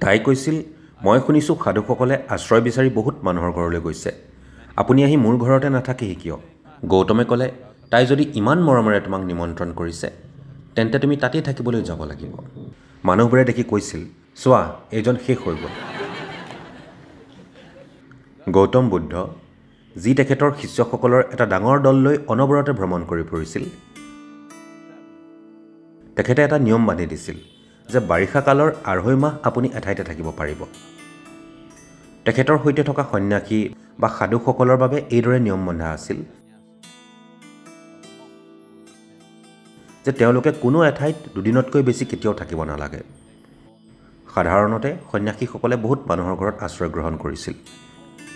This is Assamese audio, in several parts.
তাই কৈছিল, মই শুনিছোঁ সাধুসকলে আশ্ৰয় বিচাৰি বহুত মানুহৰ ঘৰলৈ গৈছে। আপুনি আহি মোৰ ঘৰতে নাথাকেহি কিয়? গৌতমে ক'লে, তাই যদি ইমান মৰমেৰে তোমাক নিমন্ত্ৰণ কৰিছে, তেন্তে তুমি তাতেই থাকিবলৈ যাব লাগিব। মানুহবোৰে দেখি কৈছিল, চোৱা, এইজন শেষ হৈ গ'ল। গৌতম বুদ্ধ, যি তেখেতৰ শিষ্যসকলৰ এটা ডাঙৰ দল লৈ অনবৰতে ভ্ৰমণ কৰি ফুৰিছিল, তেখেতে এটা নিয়ম বান্ধি দিছিল যে বাৰিষা কালৰ 2.5 মাহ আপুনি এঠাইতে থাকিব পাৰিব। তেখেতৰ সৈতে থকা সন্ন্যাসী বা সাধুসকলৰ বাবে এইদৰে নিয়ম বন্ধা আছিল যে তেওঁলোকে কোনো এঠাইত 2 দিনতকৈ বেছি কেতিয়াও থাকিব নালাগে। সাধাৰণতে সন্ন্যাসীসকলে বহুত মানুহৰ ঘৰত আশ্ৰয় গ্ৰহণ কৰিছিল।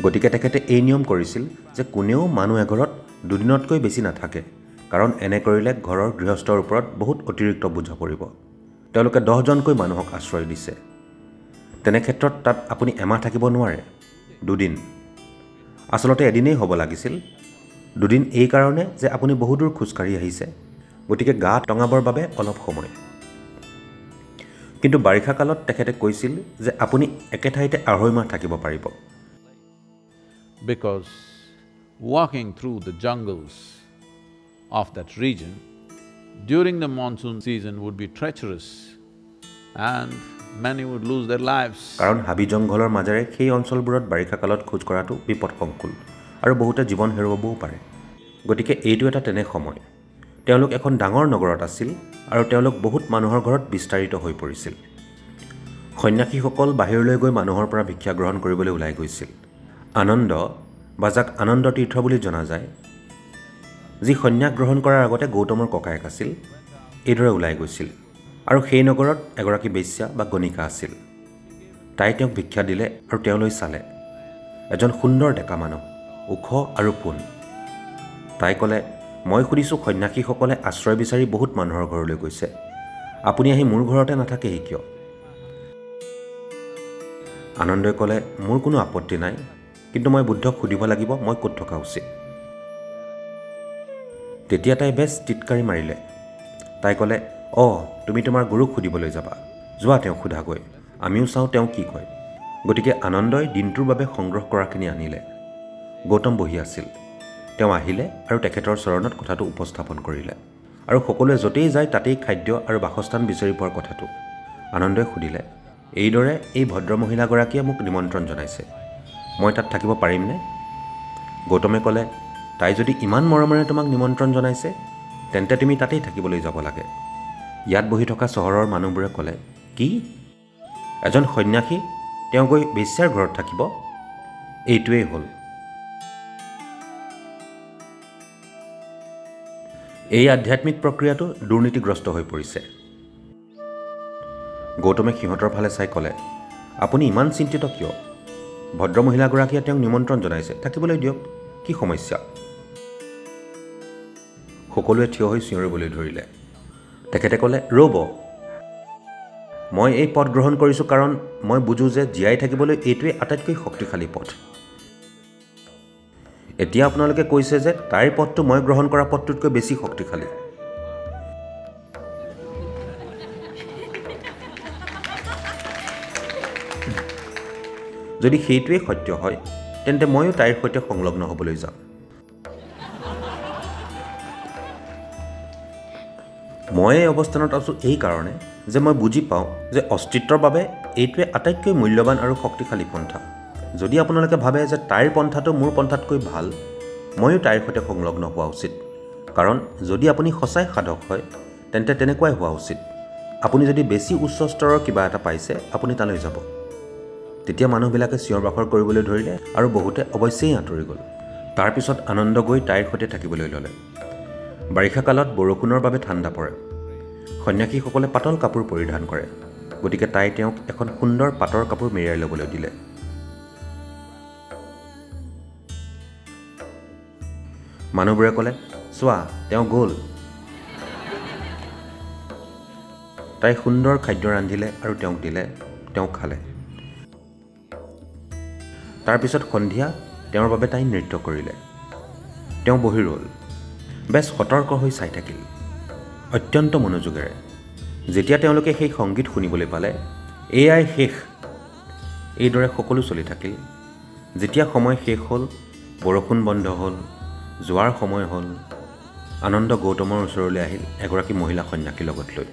গতিকে তেখেতে এই নিয়ম কৰিছিল যে কোনেও মানুহ এঘৰত 2 দিনতকৈ বেছি নাথাকে, কাৰণ এনে কৰিলে ঘৰৰ গৃহস্থৰ ওপৰত বহুত অতিৰিক্ত বোজা পৰিব। তেওঁলোকে 10 জনকৈ মানুহক আশ্ৰয় দিছে। তেনে ক্ষেত্ৰত তাত আপুনি এমাহ থাকিব নোৱাৰে, 2 দিন। আচলতে এদিনেই হ'ব লাগিছিল। 2 দিন এই কাৰণে যে আপুনি বহুদূৰ খোজকাঢ়ি আহিছে, গতিকে গা টঙাবৰ বাবে অলপ সময়। কিন্তু বাৰিষা কালত তেখেতে কৈছিল যে আপুনি একে ঠাইতে 2.5 মাহ থাকিব পাৰিব। Because walking through the jungles of that region during the monsoon season would be treacherous and many would lose their lives. কাৰণ হাবি জংঘলৰ মাজেৰে সেই অঞ্চলবোৰত বাৰিষা কালত খোজ কঢ়াটো বিপদসংকুল আৰু বহুতে জীৱন হেৰুৱাবও পাৰে। গতিকে এইটো এটা তেনে সময়। তেওঁলোক এখন ডাঙৰ নগৰত আছিল আৰু তেওঁলোক বহুত মানুহৰ ঘৰত বিস্তাৰিত হৈ পৰিছিল। সন্ন্যাসীসকল বাহিৰলৈ গৈ মানুহৰ পৰা ভিক্ষা গ্ৰহণ কৰিবলৈ ওলাই গৈছিল। আনন্দ, বা যাক আনন্দ তীৰ্থ বুলি জনা যায়, যি সন্ন্যাস গ্ৰহণ কৰাৰ আগতে গৌতমৰ ককায়েক আছিল, এইদৰে ওলাই গৈছিল। আৰু সেই নগৰত এগৰাকী বেশ্যা বা গণিকা আছিল। তাই তেওঁক ভিক্ষা দিলে আৰু তেওঁলৈ চালে। এজন সুন্দৰ ডেকা মানুহ, ওখ আৰু পোন। তাই ক'লে, মই শুনিছোঁ সন্ন্যাসীসকলে আশ্ৰয় বিচাৰি বহুত মানুহৰ ঘৰলৈ গৈছে। আপুনি আহি মোৰ ঘৰতে নাথাকেহি কিয়? আনন্দই ক'লে, মোৰ কোনো আপত্তি নাই, কিন্তু মই বুদ্ধক সুধিব লাগিব মই ক'ত থকা উচিত। তেতিয়া তাই বেছ টিটকাৰি মাৰিলে। তাই ক'লে, তুমি তোমাৰ গুৰুক সুধিবলৈ যাবা। যোৱা, তেওঁক সোধাগৈ, আমিও চাওঁ তেওঁ কি কয়। গতিকে আনন্দই দিনটোৰ বাবে সংগ্ৰহ কৰাখিনি আনিলে। গৌতম বহি আছিল। তেওঁ আহিলে আৰু তেখেতৰ চৰণত কথাটো উপস্থাপন কৰিলে। আৰু সকলোৱে য'তেই যায় তাতেই খাদ্য আৰু বাসস্থান বিচাৰি পোৱাৰ কথাটো। আনন্দই সুধিলে, এইদৰে এই ভদ্ৰ মহিলাগৰাকীয়ে মোক নিমন্ত্ৰণ জনাইছে, মই তাত থাকিব পাৰিমনে? গৌতমে ক'লে, তাই যদি ইমান মৰমেৰে তোমাক নিমন্ত্ৰণ জনাইছে, তেন্তে তুমি তাতেই থাকিবলৈ যাব লাগে। ইয়াত বহি থকা চহৰৰ মানুহবোৰে ক'লে, কি? এজন সন্ন্যাসী, তেওঁ গৈ বেশ্যাৰ ঘৰত থাকিব? এইটোৱেই হ'ল। এই আধ্যাত্মিক প্ৰক্ৰিয়াটো দুৰ্নীতিগ্ৰস্ত হৈ পৰিছে। গৌতমে সিহঁতৰ ফালে চাই ক'লে, আপুনি ইমান চিন্তিত কিয়? ভদ্ৰ মহিলাগৰাকীয়ে তেওঁক নিমন্ত্ৰণ জনাইছে, থাকিবলৈ দিয়ক, কি সমস্যা? সকলোৱে থিয় হৈ চিঞৰিবলৈ ধৰিলে। তেখেতে ক'লে, ৰ'ব, মই এই পথ গ্ৰহণ কৰিছোঁ কাৰণ মই বুজোঁ যে জীয়াই থাকিবলৈ এইটোৱেই আটাইতকৈ শক্তিশালী পথ। এতিয়া আপোনালোকে কৈছে যে তাইৰ পথটো মই গ্ৰহণ কৰা পথটোতকৈ বেছি শক্তিশালী। যদি সেইটোৱেই সত্য হয়, তেন্তে ময়ো তাইৰ সৈতে সংলগ্ন হ'বলৈ যাম। মই এই অৱস্থানত আছোঁ এই কাৰণে যে মই বুজি পাওঁ যে অস্তিত্বৰ বাবে এইটোৱে আটাইতকৈ মূল্যৱান আৰু শক্তিশালী পন্থা। যদি আপোনালোকে ভাবে যে তাইৰ পন্থাটো মোৰ পন্থাতকৈ ভাল, ময়ো তাইৰ সৈতে সংলগ্ন হোৱা উচিত। কাৰণ যদি আপুনি সঁচাই সাধক হয়, তেন্তে তেনেকুৱাই হোৱা উচিত। আপুনি যদি বেছি উচ্চ স্তৰৰ কিবা এটা পাইছে, আপুনি তালৈ যাব। তেতিয়া মানুহবিলাকে চিঞৰ বাখৰ কৰিবলৈ ধৰিলে আৰু বহুতে অৱশ্যেই আঁতৰি গ'ল। তাৰপিছত আনন্দ গৈ তাইৰ সৈতে থাকিবলৈ ল'লে। বাৰিষা কালত বৰষুণৰ বাবে ঠাণ্ডা পৰে। সন্ন্যাসীসকলে পাতল কাপোৰ পৰিধান কৰে, গতিকে তাই তেওঁক এখন সুন্দৰ পাটৰ কাপোৰ মেৰিয়াই ল'বলৈ দিলে। মানুহবোৰে ক'লে, চোৱা, তেওঁ গ'ল। তাই সুন্দৰ খাদ্য ৰান্ধিলে আৰু তেওঁক দিলে, তেওঁ খালে। তাৰপিছত সন্ধিয়া তেওঁৰ বাবে তাই নৃত্য কৰিলে। তেওঁ বহি ৰ'ল, বেছ সতৰ্ক হৈ চাই থাকিল, অত্যন্ত মনোযোগেৰে। যেতিয়া তেওঁলোকে সেই সংগীত শুনিবলৈ পালে, এয়াই শেষ, এইদৰে সকলো চলি থাকিল। যেতিয়া সময় শেষ হ'ল, বৰষুণ বন্ধ হ'ল, যোৱাৰ সময় হ'ল, আনন্দ গৌতমৰ ওচৰলৈ আহিল এগৰাকী মহিলা সন্যাসীৰ লগত লৈ।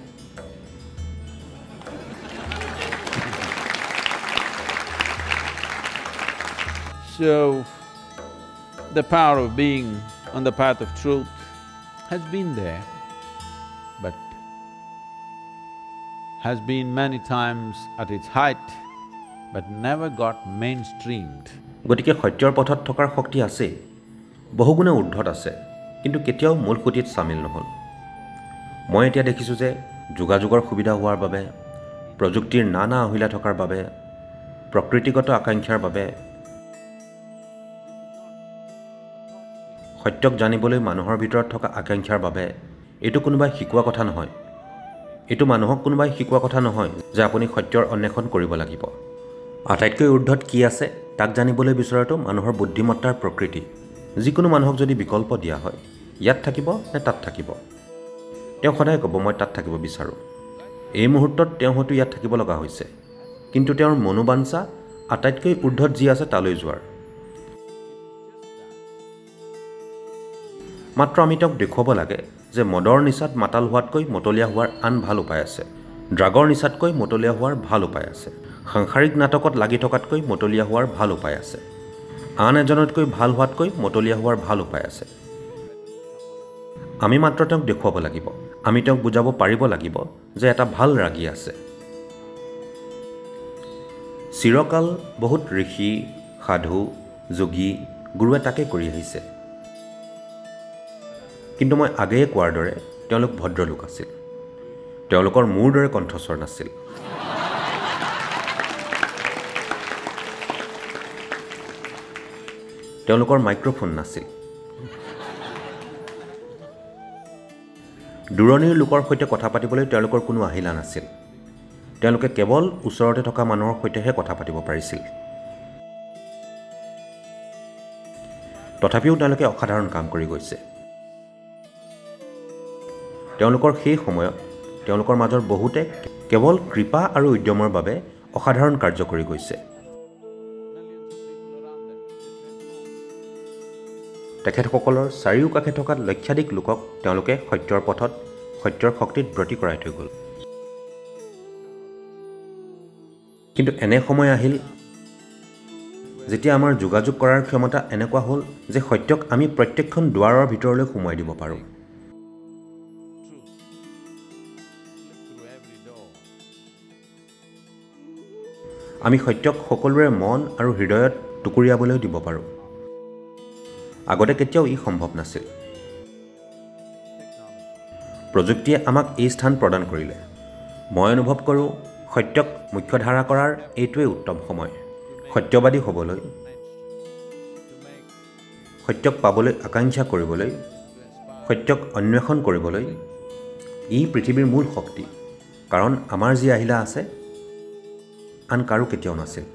So, the power of being on the path of truth has been there, but has been many times at its height, but never got mainstreamed. গতিকে সত্যৰ পথত থকাৰ শক্তি আছে, বহুগুণে ঊৰ্ধত আছে, কিন্তু কেতিয়াও মূল সুঁতিত চামিল নহ'ল। মই এতিয়া দেখিছোঁ যে যোগাযোগৰ সুবিধা হোৱাৰ বাবে, প্ৰযুক্তিৰ নানা আহিলা থকাৰ বাবে, প্ৰকৃতিগত আকাংক্ষাৰ বাবে সত্যক জানিবলৈ মানুহৰ ভিতৰত থকা আকাংক্ষাৰ বাবে এইটো কোনোবাই শিকোৱা কথা নহয়। এইটো মানুহক কোনোবাই শিকোৱা কথা নহয় যে আপুনি সত্যৰ অন্বেষণ কৰিব লাগিব। আটাইতকৈ ঊৰ্ধত কি আছে তাক জানিবলৈ বিচৰাটো মানুহৰ বুদ্ধিমত্তাৰ প্ৰকৃতি। যিকোনো মানুহক যদি বিকল্প দিয়া হয়, ইয়াত থাকিব নে তাত থাকিব, তেওঁ সদায় ক'ব মই তাত থাকিব বিচাৰোঁ। এই মুহূৰ্তত তেওঁ হয়তো ইয়াত থাকিব লগা হৈছে, কিন্তু তেওঁৰ মনোবাঞ্ছা আটাইতকৈ ঊৰ্ধত যি আছে তালৈ যোৱাৰ। মাত্ৰ আমি তেওঁক দেখুৱাব লাগে যে মদৰ নিচাত মাতাল হোৱাতকৈ মতলীয়া হোৱাৰ আন ভাল উপায় আছে, ড্ৰাগৰ নিচাতকৈ মতলীয়া হোৱাৰ ভাল উপায় আছে, সাংসাৰিক নাটকত লাগি থকাতকৈ মতলীয়া হোৱাৰ ভাল উপায় আছে, আন এজনতকৈ ভাল হোৱাতকৈ মতলীয়া হোৱাৰ ভাল উপায় আছে। আমি মাত্ৰ তেওঁক দেখুৱাব লাগিব, আমি তেওঁক বুজাব পাৰিব লাগিব যে এটা ভাল ৰাগী আছে। চিৰকাল বহুত ঋষি, সাধু, যোগী, গুৰুৱে তাকে কৰি আহিছে, কিন্তু মই আগেয়ে কোৱাৰ দৰে তেওঁলোক ভদ্ৰলোক আছিল। তেওঁলোকৰ মোৰ দৰে কণ্ঠস্বৰ নাছিল। তেওঁলোকৰ মাইক্ৰফোন নাছিল। দূৰণিৰ লোকৰ সৈতে কথা পাতিবলৈ তেওঁলোকৰ কোনো আহিলা নাছিল। তেওঁলোকে কেৱল ওচৰতে থকা মানুহৰ সৈতেহে কথা পাতিব পাৰিছিল। তথাপিও তেওঁলোকে অসাধাৰণ কাম কৰি গৈছে। তেওঁলোকৰ সেই সময়ত তেওঁলোকৰ মাজৰ বহুতে কেৱল কৃপা আৰু উদ্যমৰ বাবে অসাধাৰণ কাৰ্য কৰি গৈছে। তেখেতসকলৰ চাৰিওকাষে থকা লক্ষাধিক লোকক তেওঁলোকে সত্যৰ পথত, সত্যৰ শক্তিত ব্ৰতী কৰাই থৈ গ'ল। কিন্তু এনে সময় আহিল যেতিয়া আমাৰ যোগাযোগ কৰাৰ ক্ষমতা এনেকুৱা হ'ল যে সত্যক আমি প্ৰত্যেকখন দুৱাৰৰ ভিতৰলৈ সোমোৱাই দিব পাৰোঁ। আমি সত্যক সকলোৰে মন আৰু হৃদয়ত টুকুৰিয়াবলৈ দিব পাৰোঁ। আগতে কেতিয়াও ই সম্ভৱ নাছিল। প্ৰযুক্তিয়ে আমাক এই স্থান প্ৰদান কৰিলে। মই অনুভৱ কৰোঁ সত্যক মুখ্যধাৰা কৰাৰ এইটোৱেই উত্তম সময়। সত্যবাদী হ'বলৈ, সত্যক পাবলৈ আকাংক্ষা কৰিবলৈ, সত্যক অন্বেষণ কৰিবলৈ ই পৃথিৱীৰ মূল শক্তি। কাৰণ আমাৰ যি আহিলা আছে আন কাৰো কেতিয়াও নাছিল।